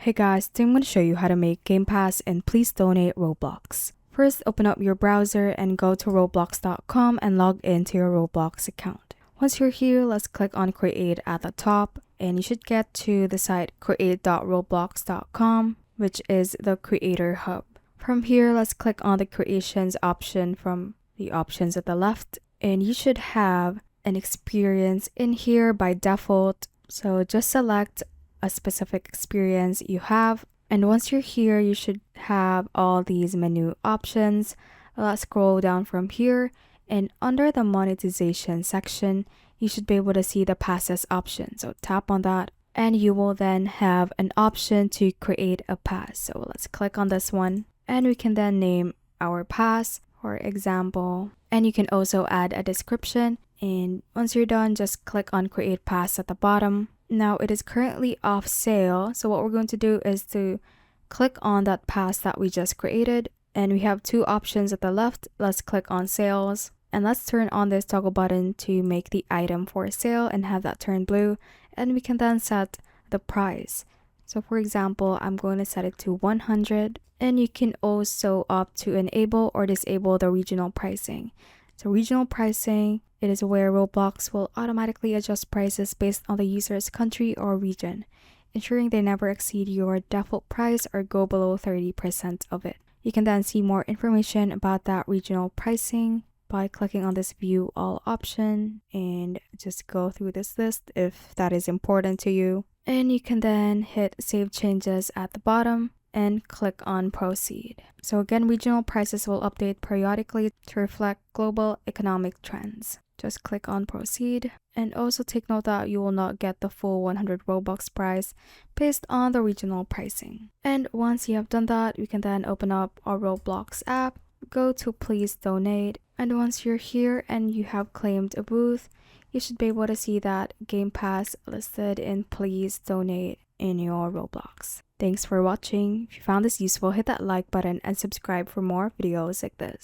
Hey guys, today I'm going to show you how to make Gamepass and Please Donate Roblox. First, open up your browser and go to roblox.com and log into your Roblox account. Once you're here, let's click on Create at the top and you should get to the site create.roblox.com, which is the creator hub. From here, let's click on the creations option from the options at the left and you should have an experience in here by default. So just select a specific experience you have, and once you're here you should have all these menu options. Let's scroll down from here and under the monetization section you should be able to see the passes option, so tap on that and you will then have an option to create a pass. So let's click on this one and we can then name our pass, for example, and you can also add a description. And once you're done, just click on create pass at the bottom. Now it is currently off sale, so what we're going to do is to click on that pass that we just created, and we have two options at the left. Let's click on sales and let's turn on this toggle button to make the item for sale and have that turn blue, and we can then set the price. So for example, I'm going to set it to 100, and you can also opt to enable or disable the regional pricing. So regional pricing, it is where Roblox will automatically adjust prices based on the user's country or region, ensuring they never exceed your default price or go below 30% of it. You can then see more information about that regional pricing by clicking on this view all option and just go through this list if that is important to you. And you can then hit save changes at the bottom and click on proceed. So again, regional prices will update periodically to reflect global economic trends. Just click on proceed, and also take note that you will not get the full 100 Robux price based on the regional pricing. And once you have done that, you can then open up our Roblox app, go to please donate, and once you're here and you have claimed a booth, you should be able to see that Gamepass listed in please donate in your Roblox. Thanks for watching. If you found this useful, hit that like button and subscribe for more videos like this.